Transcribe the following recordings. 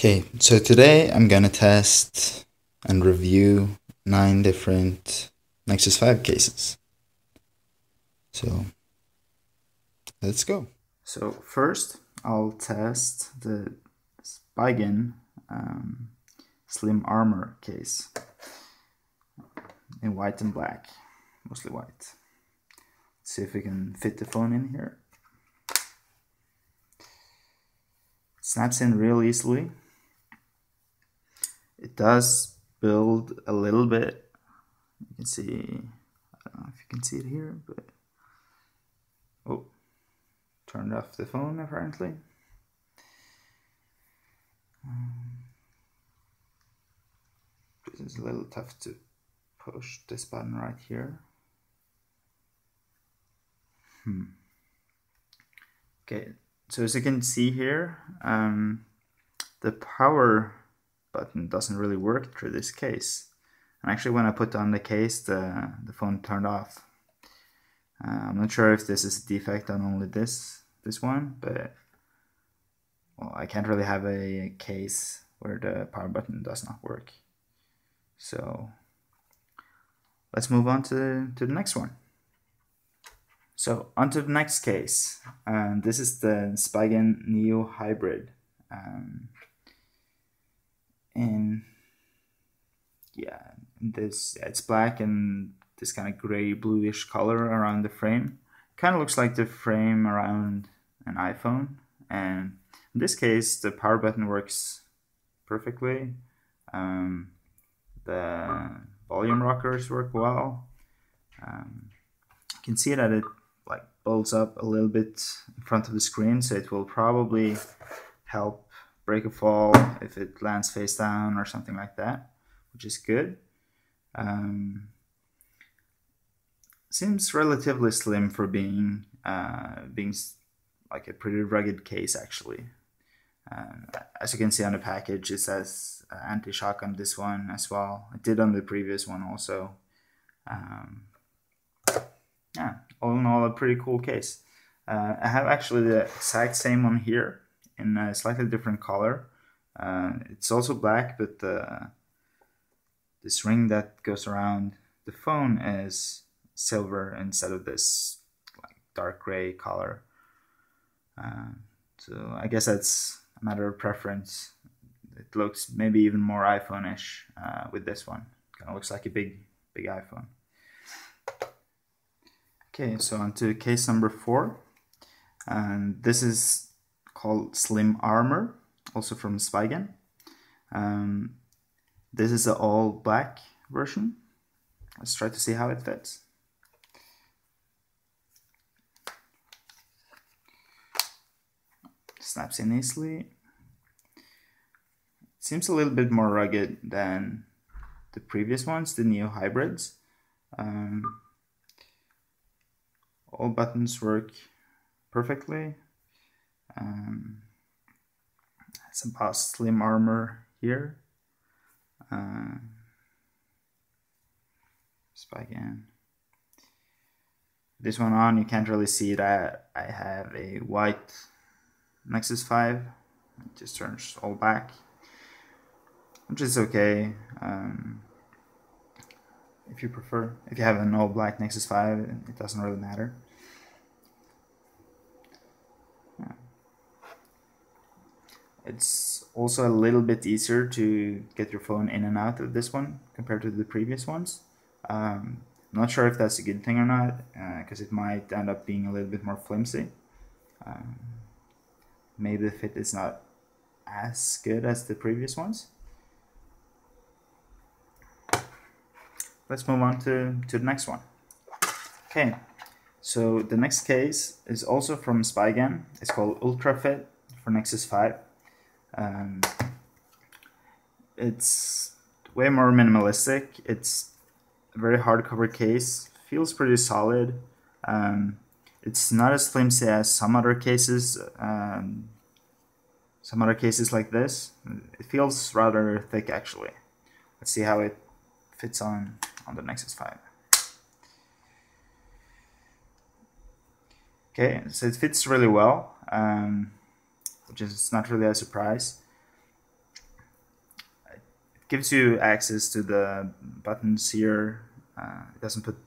Okay, so today I'm gonna test and review 9 different Nexus 5 cases. So let's go. So first I'll test the Spigen Slim Armor case in white and black, mostly white. Let's see if we can fit the phone in here. It snaps in real easily. It does build a little bit. You can see, I don't know if you can see it here, but oh, turned off the phone apparently. This is a little tough to push this button right here. Okay, so as you can see here, the power button doesn't really work through this case. And actually when I put on the case, the phone turned off. I'm not sure if this is a defect on only this one, but well, I can't really have a case where the power button does not work. So let's move on to the next one. So onto the next case. This is the Spigen Neo Hybrid. And yeah, it's black and this kind of gray bluish color around the frame. Kind of looks like the frame around an iPhone. And in this case, the power button works perfectly. The volume rockers work well. You can see that it like bulges up a little bit in front of the screen, so it will probably help break a fall if it lands face down or something like that, which is good. Seems relatively slim for being like a pretty rugged case actually. As you can see on the package, it says anti-shock on this one as well. It did on the previous one also. Yeah, all in all, a pretty cool case. I have actually the exact same one here in a slightly different color. It's also black, but this ring that goes around the phone is silver instead of this like dark gray color. So I guess that's a matter of preference. It looks maybe even more iPhone-ish with this one. Kind of looks like a big iPhone. Okay, so on to case number 4. And this is called Slim Armor, also from Spigen. This is the all black version. Let's try to see how it fits. Snaps in easily. Seems a little bit more rugged than the previous ones, the Neo Hybrids. All buttons work perfectly. Some embossed Slim Armor here. Spigen. This one on, you can't really see that I have a white Nexus 5. It just turns all black, which is okay. If you prefer. If you have an all black Nexus 5, it doesn't really matter. Yeah. It's also a little bit easier to get your phone in and out of this one compared to the previous ones. I'm not sure if that's a good thing or not, because it might end up being a little bit more flimsy. Maybe the fit is not as good as the previous ones. Let's move on to the next one. Okay, so the next case is also from Spigen. It's called Ultra Fit for Nexus 5. It's way more minimalistic. It's a very hardcover case. Feels pretty solid. It's not as flimsy as some other cases. Like this. It feels rather thick actually. Let's see how it fits on the Nexus 5. Okay, so it fits really well, which is not really a surprise. gives you access to the buttons here. It doesn't put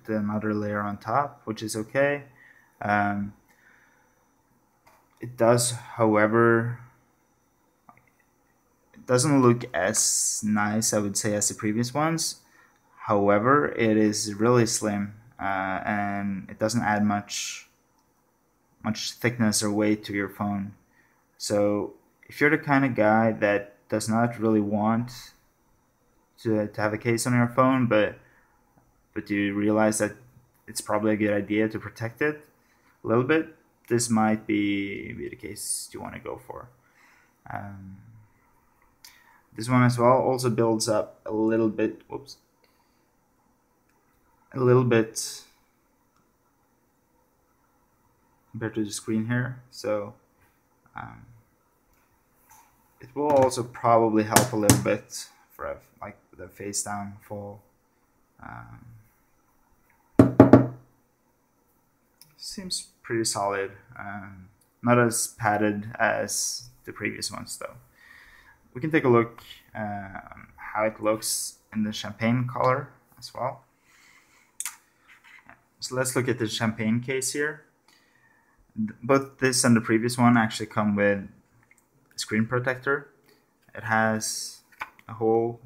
another layer on top, which is okay. It does, however, it doesn't look as nice, I would say, as the previous ones. However, it is really slim, and it doesn't add much thickness or weight to your phone. So if you're the kind of guy that does not really want to have a case on your phone, but you realize that it's probably a good idea to protect it a little bit, this might be the case you want to go for. This one as well also builds up a little bit, compared to the screen here, so it will also probably help a little bit for like the face down fall. Seems pretty solid. Not as padded as the previous ones though. We can take a look how it looks in the champagne color as well. So let's look at the champagne case here. Both this and the previous one actually come with a screen protector. It has a hole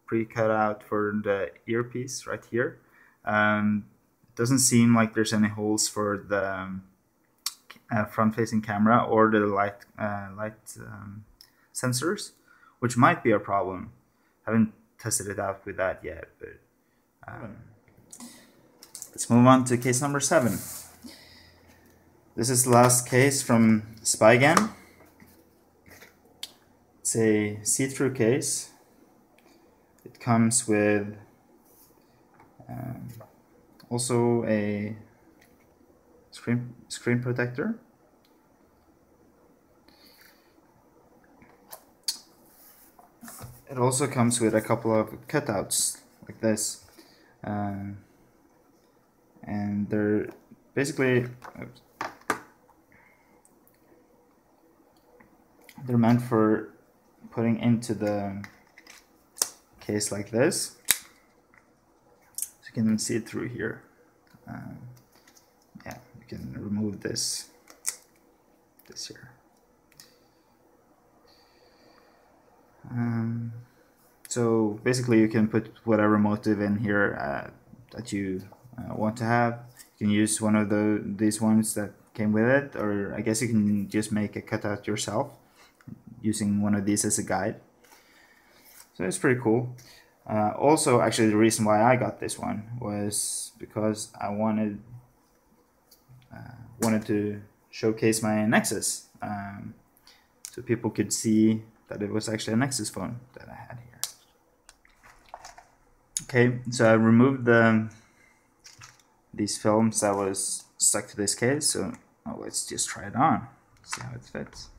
pre-cut out for the earpiece right here. It doesn't seem like there's any holes for the front-facing camera or the light sensors, which might be a problem. I haven't tested it out with that yet, but let's move on to case number 7. This is the last case from Spigen. It's a see-through case. It comes with also a screen protector. It also comes with a couple of cutouts like this, and they're basically they're meant for putting into the case like this, so you can see it through here. Yeah, you can remove this here. So basically you can put whatever motive in here that you want to have. You can use one of these ones that came with it, or I guess you can just make a cutout yourself using one of these as a guide. So it's pretty cool. Also, actually, the reason why I got this one was because I wanted to showcase my Nexus, so people could see that it was actually a Nexus phone that I had here. Okay, so I removed these films that was stuck to this case, so let's just try it on, see how it fits.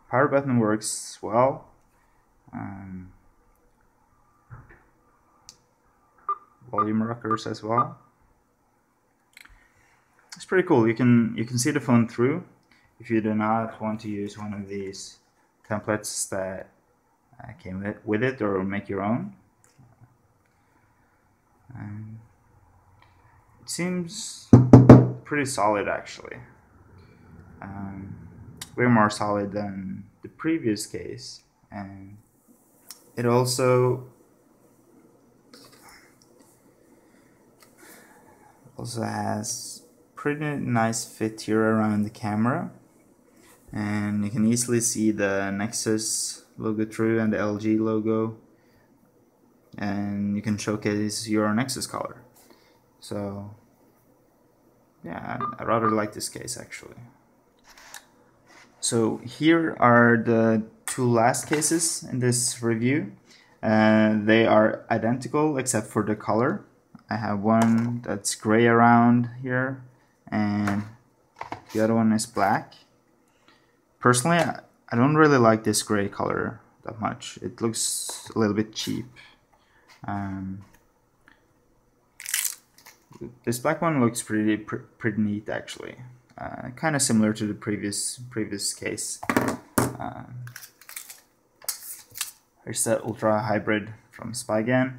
Power button works well. Volume rockers as well. It's pretty cool. You can see the phone through if you do not want to use one of these templates that came with it, or make your own. It seems pretty solid actually. Way more solid than the previous case, and it also has pretty nice fit here around the camera, and you can easily see the Nexus logo through and the LG logo, and you can showcase your Nexus color. So yeah, I rather like this case actually. So here are the 2 last cases in this review. They are identical except for the color. I have one that's gray around here, and the other one is black. Personally, I don't really like this gray color that much. It looks a little bit cheap. This black one looks pretty neat actually. Kind of similar to the previous case. Here's the Ultra Hybrid from Spigen.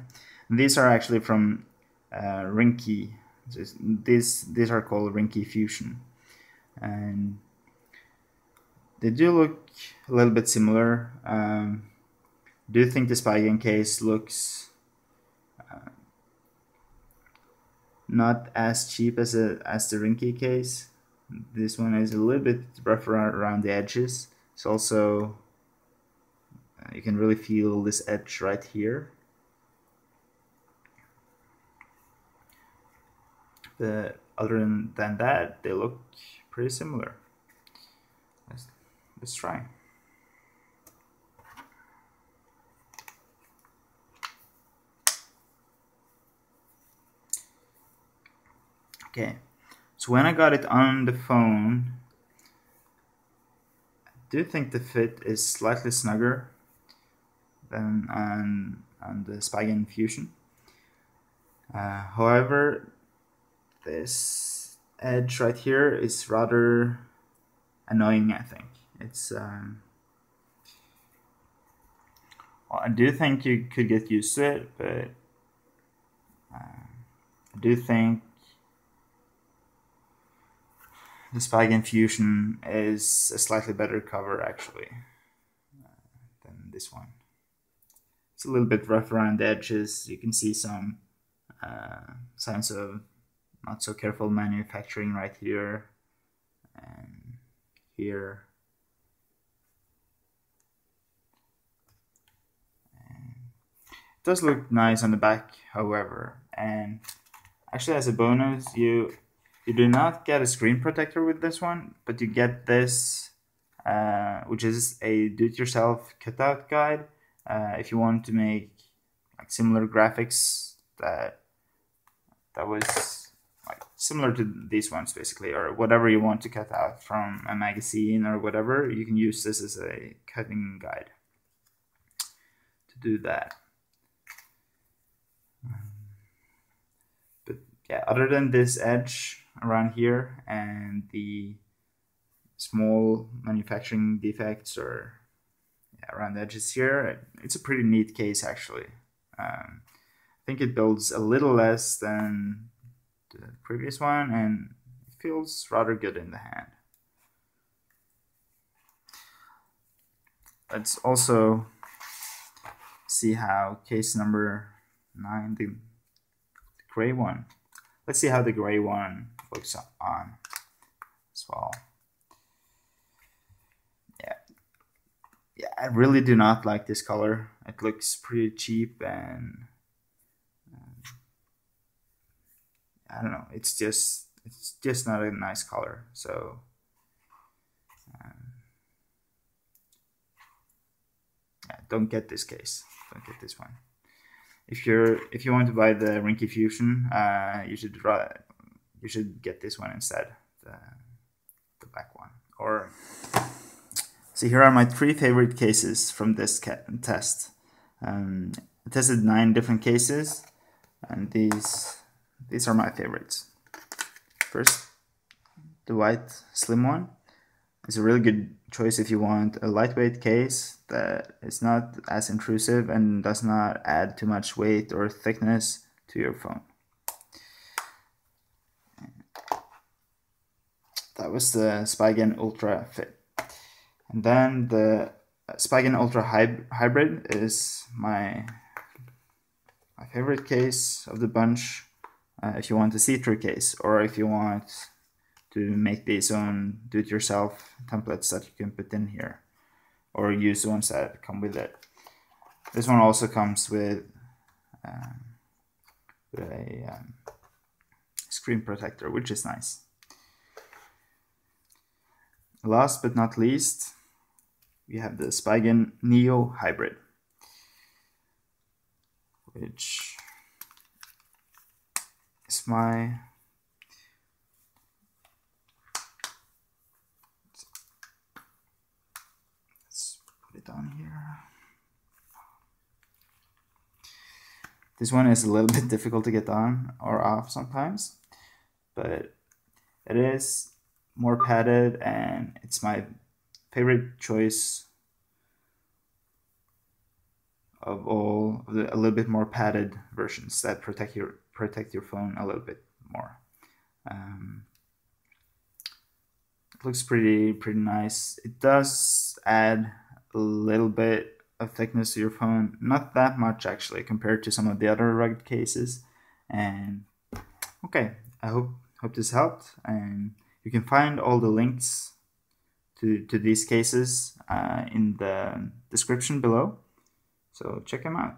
And these are actually from Ringke. These are called Ringke Fusion, and they do look a little bit similar. Do you think the Spigen case looks not as cheap as the Ringke case? This one is a little bit rough around the edges. It's also you can really feel this edge right here. But other than that, they look pretty similar. Let's try. Okay, so when I got it on the phone, I do think the fit is slightly snugger than on the Spigen Fusion. However, this edge right here is rather annoying, I think. It's well, I do think you could get used to it, but I do think the Spigen Fusion is a slightly better cover actually than this one. It's a little bit rough around the edges. You can see some signs of not so careful manufacturing right here and here. And it does look nice on the back, however, and actually as a bonus, you do not get a screen protector with this one, but you get this, which is a do-it-yourself cutout guide. If you want to make like similar graphics that was like similar to these ones basically, or whatever you want to cut out from a magazine or whatever, you can use this as a cutting guide to do that. But yeah, other than this edge around here and the small manufacturing defects or around the edges here, it's a pretty neat case actually. I think it builds a little less than the previous one and it feels rather good in the hand. Let's also see how case number 9, the gray one. Let's see how the gray one looks on as well. Yeah, I really do not like this color. It looks pretty cheap and I don't know. It's just not a nice color. So yeah, don't get this case. Don't get this one. If you want to buy the Ringke Fusion, you should get this one instead, the black one. Or so here are my 3 favorite cases from this test. I tested 9 different cases, and these are my favorites. First, the white slim one is a really good choice if you want a lightweight case that is not as intrusive and does not add too much weight or thickness to your phone. That was the Spigen Ultra Fit. And then the Spigen Ultra Hybrid is my favorite case of the bunch. If you want a see-through case, or if you want to make these own do-it-yourself templates that you can put in here, or use the ones that come with it. This one also comes with a screen protector, which is nice. Last but not least, we have the Spigen Neo Hybrid, which is my let's put it on here. This one is a little bit difficult to get on or off sometimes, but it is more padded and it's my favorite choice of all of the a little bit more padded versions that protect your phone a little bit more. It looks pretty nice. It does add a little bit of thickness to your phone, not that much actually compared to some of the other rugged cases. And okay, I hope this helped, and you can find all the links to these cases in the description below, so check them out.